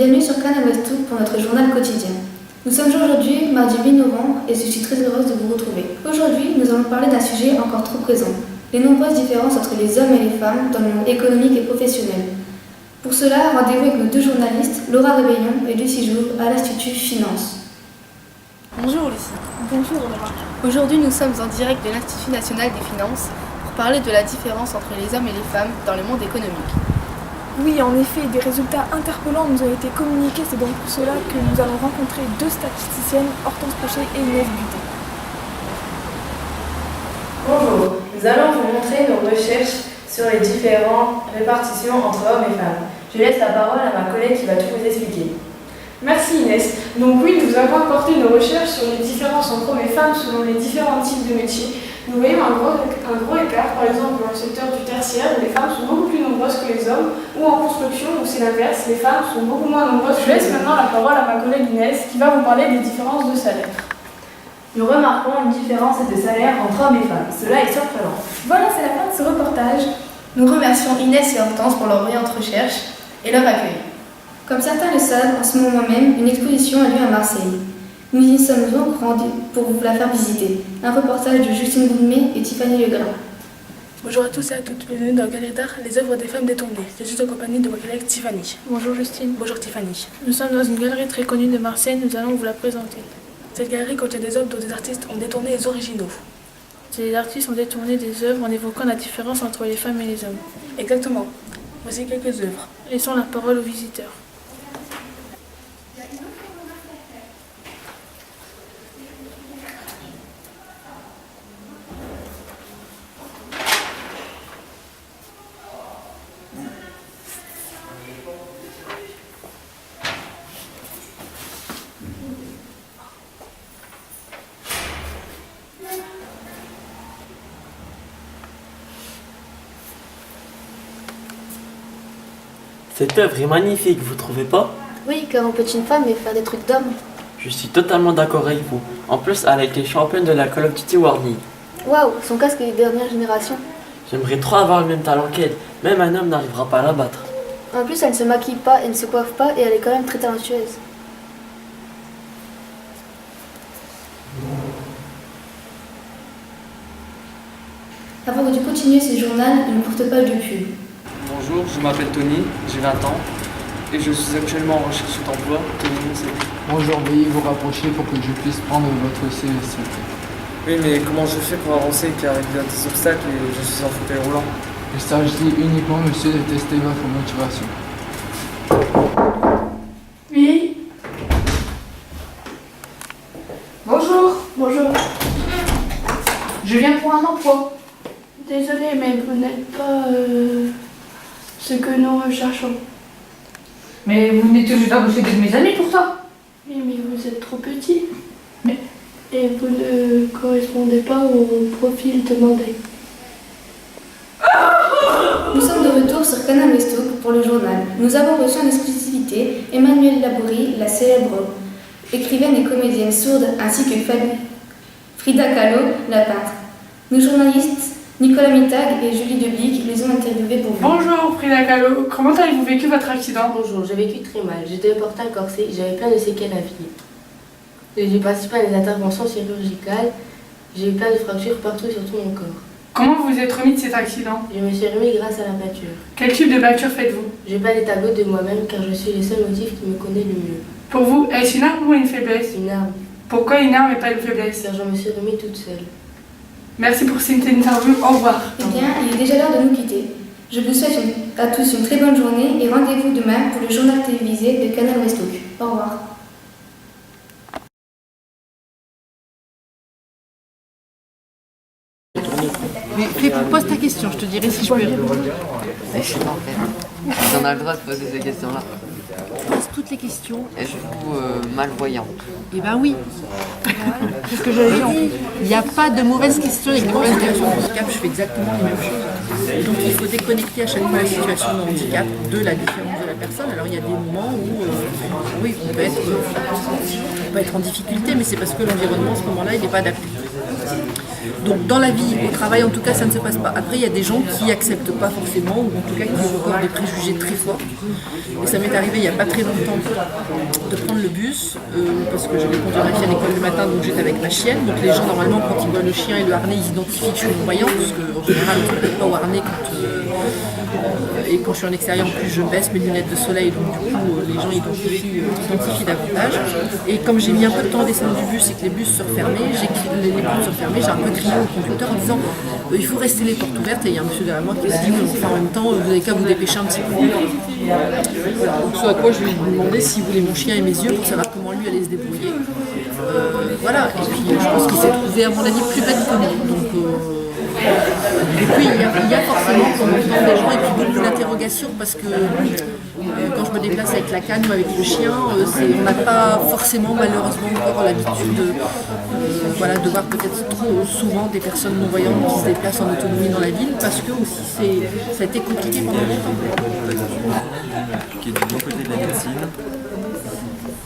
bienvenue sur Canal Ouest pour notre journal quotidien. Nous sommes aujourd'hui mardi 8 novembre et je suis très heureuse de vous retrouver. Aujourd'hui, nous allons parler d'un sujet encore trop présent, les nombreuses différences entre les hommes et les femmes dans le monde économique et professionnel. Pour cela, rendez-vous avec nos deux journalistes, Laura Rébellion et Lucie Jouve, à l'Institut Finance. Bonjour Lucie. Bonjour Laura. Aujourd'hui, nous sommes en direct de l'Institut national des finances pour parler de la différence entre les hommes et les femmes dans le monde économique. Oui, en effet, des résultats interpellants nous ont été communiqués. C'est donc pour cela que nous allons rencontrer deux statisticiennes, Hortense Pochet et Inès Buté. Bonjour, nous allons vous montrer nos recherches sur les différentes répartitions entre hommes et femmes. Je laisse la parole à ma collègue qui va tout vous expliquer. Merci Inès. Donc oui, nous avons apporté nos recherches sur les différences entre hommes et femmes selon les différents types de métiers. Nous voyons un gros écart, par exemple dans le secteur du tertiaire où les femmes sont beaucoup plus nombreuses que les hommes, ou en construction où c'est l'inverse, les femmes sont beaucoup moins nombreuses. Je laisse maintenant la parole à ma collègue Inès qui va vous parler des différences de salaire. Nous remarquons une différence de salaire entre hommes et femmes. Cela est surprenant. Voilà, c'est la fin de ce reportage. Nous remercions Inès et Hortense pour leur brillante recherche et leur accueil. Comme certains le savent, en ce moment même, une exposition a lieu à Marseille. Nous y sommes donc rendus pour vous la faire visiter. Un reportage de Justine Boudmé et Tiffany Legrain. Bonjour à tous et à toutes, bienvenue dans la Galerie d'art Les œuvres des femmes détournées. Je suis en compagnie de ma collègue Tiffany. Bonjour Justine. Bonjour Tiffany. Nous sommes dans une galerie très connue de Marseille, nous allons vous la présenter. Cette galerie contient des œuvres dont des artistes ont détourné les originaux. Ces artistes ont détourné des œuvres en évoquant la différence entre les femmes et les hommes. Exactement. Voici quelques œuvres. Laissons la parole aux visiteurs. Cette œuvre est magnifique, vous trouvez pas? Oui, car on peut être une femme et faire des trucs d'homme. Je suis totalement d'accord avec vous. En plus, elle a été championne de la Call of Duty World League. Waouh, son casque est de dernière génération. J'aimerais trop avoir le même talent qu'elle. Même un homme n'arrivera pas à la battre. En plus, elle ne se maquille pas, elle ne se coiffe pas et elle est quand même très talentueuse. Avant de continuer ce journal, une courte page de pub. Bonjour, je m'appelle Tony, j'ai 20 ans et je suis actuellement en recherche d'emploi. Tony, c'est... Bonjour, veuillez vous rapprocher pour que je puisse prendre votre CV, s'il vous plaît. Oui, mais comment je fais pour avancer car il y a des obstacles et je suis en fauteuil roulant? Il s'agit uniquement, monsieur, de tester votre motivation. Oui. Bonjour. Bonjour. Je viens pour un emploi. Désolée, mais vous n'êtes pas ce que nous recherchons. Mais vous venez tout juste d'embaucher de mes amis pour ça. Oui, mais vous êtes trop petit. Et vous ne correspondez pas au profil demandé. Nous sommes de retour sur Canal Ouest pour le journal. Nous avons reçu en exclusivité Emmanuelle Labourie, la célèbre écrivaine et comédienne sourde, ainsi que Frida Kahlo, la peintre. Nos journalistes Nicolas Mittag et Julie Deblic les ont interviewés pour vous. Bonjour Frida Kahlo, comment avez-vous vécu votre accident? Bonjour, j'ai vécu très mal. J'étais portée un corset, j'avais plein de séquelles à vie. J'ai dû participer à des interventions chirurgicales, j'ai eu plein de fractures partout sur tout mon corps. Comment vous vous êtes remis de cet accident? Je me suis remis grâce à la peinture. Quel type de peinture faites-vous? J'ai peint des tableaux de moi-même car je suis le seul motif qui me connaît le mieux. Pour vous, est-ce une arme ou une faiblesse? Une arme. Pourquoi une arme et pas une faiblesse? Car je me suis remis toute seule. Merci pour cette interview, au revoir. Eh bien, il est déjà l'heure de nous quitter. Je vous souhaite à tous une très bonne journée et rendez-vous demain pour le journal télévisé de Canal Ouest. Au revoir. Mais pose ta question, je te dirai si je peux. Je sais pas en fait. On a le droit de poser ces questions-là. Pose toutes les questions. Êtes-vous malvoyante? Eh ben oui. C'est ce que j'avais dit. Il n'y a pas de mauvaises questions et de mauvaises situations de handicap. Je fais exactement les mêmes choses. Donc il faut déconnecter à chaque fois la situation de handicap de la différence de la personne. Alors il y a des moments où oui, on peut être en difficulté, mais c'est parce que l'environnement à ce moment-là il n'est pas adapté. Donc dans la vie, au travail en tout cas, ça ne se passe pas. Après, il y a des gens qui acceptent pas forcément, ou en tout cas qui ont encore des préjugés très forts. Et ça m'est arrivé il n'y a pas très longtemps de prendre le bus, parce que j'avais conduit ma fille à l'école le matin, donc j'étais avec ma chienne. Donc les gens, normalement, quand ils voient le chien et le harnais, ils identifient que je suis non-voyante, parce qu'en général, on ne peut pas au harnais et quand je suis en extérieur, en plus je baisse mes lunettes de soleil, donc du coup les gens identifient davantage. Et comme j'ai mis un peu de temps à descendre du bus et que les bus se refermaient, j'ai un peu crié au conducteur en disant il faut rester les portes ouvertes, et il y a un monsieur derrière moi qui m'a dit en même temps vous n'avez qu'à vous dépêcher un petit peu. Donc ce à quoi je lui ai demandé s'il voulait mon chien et mes yeux pour savoir comment lui allait se débrouiller. Voilà, et puis je pense qu'il s'est trouvé à mon avis plus bête que moi. Et puis il y a forcément quand on entend des gens et puis beaucoup d'interrogations parce que quand je me déplace avec la canne ou avec le chien, on n'a pas forcément malheureusement encore l'habitude de voir peut-être trop souvent des personnes non-voyantes qui se déplacent en autonomie dans la ville parce que aussi ça a été compliqué pendant longtemps. Qui est du bon côté de la médecine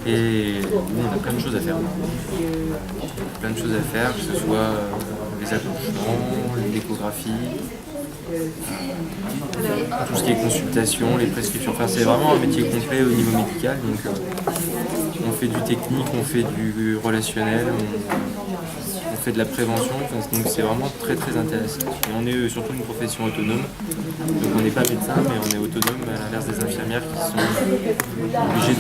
et nous on a plein de choses à faire. Plein de choses à faire, que ce soit les accouchements, l'échographie, tout ce qui est consultation, les prescriptions. Enfin, c'est vraiment un métier complet au niveau médical. Donc, on fait du technique, on fait du relationnel, on fait de la prévention. Enfin, donc, c'est vraiment très très intéressant. Et on est surtout une profession autonome. Donc, on n'est pas médecin, mais on est autonome à l'inverse des infirmières qui sont obligées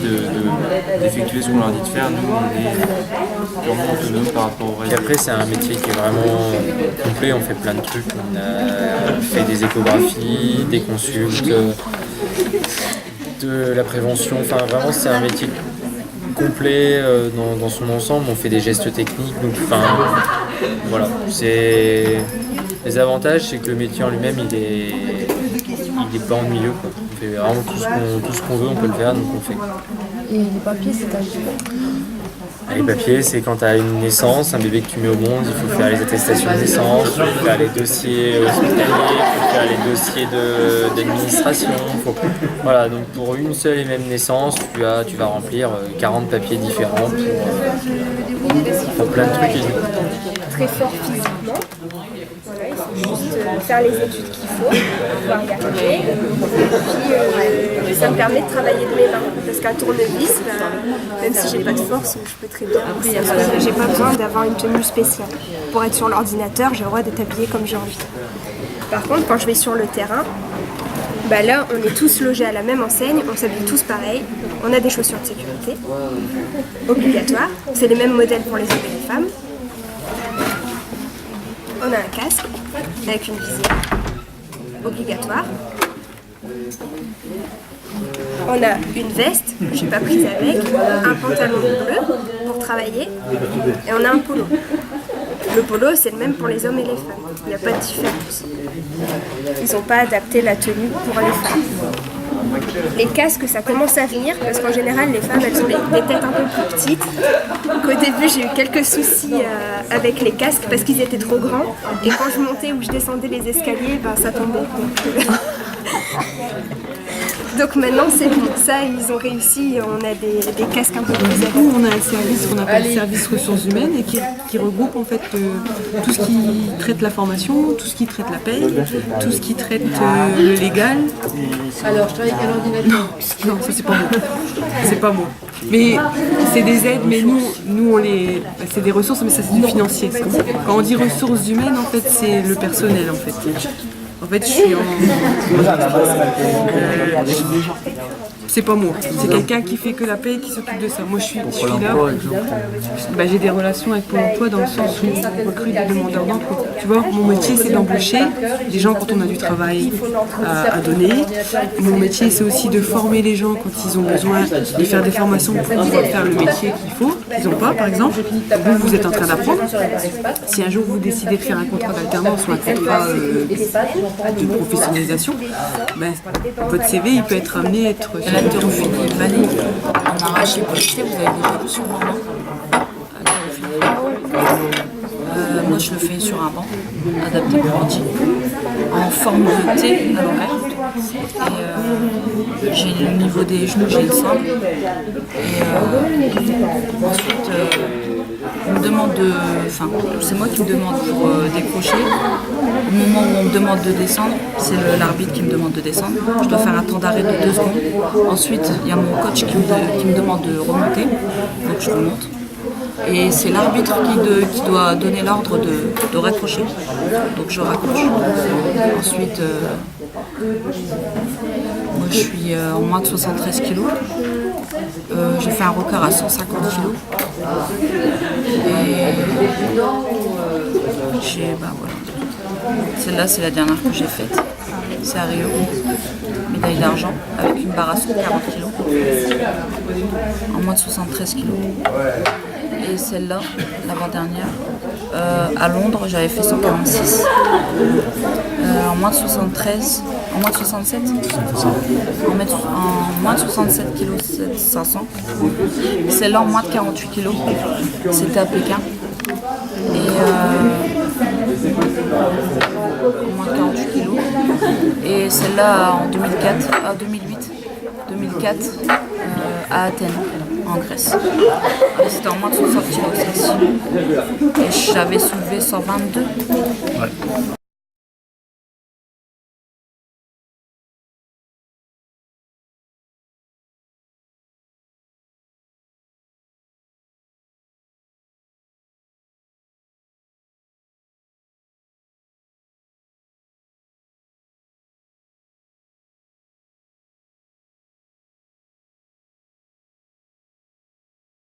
d'effectuer ce qu'on leur dit de faire. Nous, on est purement autonome par rapport au reste. Et après, c'est un métier qui est vraiment complet. On fait plein de trucs. On a fait des échographies, des consultes, de la prévention. Enfin, vraiment, c'est un métier complet dans son ensemble. On fait des gestes techniques. Donc, enfin, voilà. Les avantages, c'est que le métier en lui-même, il est pas ennuyeux, quoi. On fait vraiment tout ce qu'on veut, on peut le faire, donc on fait. Et les papiers, c'est à dire? Les papiers, c'est quand tu as une naissance, un bébé que tu mets au monde, il faut faire les attestations de naissance, il faut faire les dossiers hospitaliers, il faut faire les dossiers d'administration. Voilà, donc pour une seule et même naissance, tu vas remplir 40 papiers différents pour plein de trucs. Très fort physiquement. Voilà, il faut juste faire les études qu'il faut pour pouvoir y arriver. Et puis ça me permet de travailler de mes mains. Parce qu'un tournevis, même si j'ai pas de force, je peux très bien. J'ai pas besoin d'avoir une tenue spéciale. Pour être sur l'ordinateur, j'ai le droit d'être habillée comme j'ai envie. Par contre, quand je vais sur le terrain, là on est tous logés à la même enseigne, on s'habille tous pareil, on a des chaussures de sécurité, obligatoires, c'est les mêmes modèles pour les hommes et les femmes. On a un casque avec une visière obligatoire. On a une veste que je n'ai pas prise avec, un pantalon bleu pour travailler et on a un polo. Le polo, c'est le même pour les hommes et les femmes. Il n'y a pas de différence. Ils n'ont pas adapté la tenue pour les femmes. Les casques, ça commence à venir parce qu'en général, les femmes, elles ont des têtes un peu plus petites. Qu'au début, j'ai eu quelques soucis avec les casques parce qu'ils étaient trop grands. Et quand je montais ou je descendais les escaliers, ça tombait. Donc maintenant c'est bon, ça ils ont réussi, on a des casques un peu plus adaptés. Nous on a un service qu'on appelle le service ressources humaines et qui regroupe en fait tout ce qui traite la formation, tout ce qui traite la paye, tout ce qui traite le légal. Alors je travaille avec un ordinateur. Non, ça c'est pas moi. C'est pas moi. Mais c'est des aides, mais nous c'est des ressources, mais ça c'est du financier. Quand on dit ressources humaines, en fait c'est le personnel en fait. En fait, je suis c'est pas moi, c'est quelqu'un qui fait que la paie et qui s'occupe de ça. Moi, je suis là. J'ai des relations avec Pôle emploi dans le sens où on recrute des demandeurs d'emploi. Tu vois, mon métier, c'est d'embaucher des gens quand on a du travail à donner. Mon métier, c'est aussi de former les gens quand ils ont besoin, de faire des formations pour pouvoir faire le métier qu'il faut, qu'ils n'ont pas, par exemple. Vous êtes en train d'apprendre. Si un jour vous décidez de faire un contrat d'alternance ou un contrat de professionnalisation, votre CV il peut être amené à être sur le terrain. En arraché projeté, vous avez déjà vu sur un banc. Moi je le fais sur un banc, adapté pour ordi, en forme de T à l'envers. Et j'ai le niveau des genoux, j'ai le sein. Et ensuite c'est moi qui me demande pour décrocher. Au moment où on me demande de descendre, c'est l'arbitre qui me demande de descendre. Je dois faire un temps d'arrêt de 2 secondes. Ensuite, il y a mon coach qui me demande de remonter, donc je remonte. Et c'est l'arbitre qui doit donner l'ordre de raccrocher. Donc je raccroche. Ensuite, moi je suis en moins de 73 kg. J'ai fait un record à 150 kg. Et voilà. Celle-là, c'est la dernière que j'ai faite. C'est à Rio. Médaille d'argent avec une barre à 140 kg. En moins de 73 kg. Et celle-là, l'avant-dernière, à Londres, j'avais fait 146. En moins de 73, en moins de 67 en moins de 67 kg 500. Celle-là en moins de 48 kg, c'était à Pékin. Et en moins de 48 kg. Et celle-là en 2004 à Athènes, en Grèce. C'était en moins de 60 kg celle-ci. Et j'avais soulevé 122.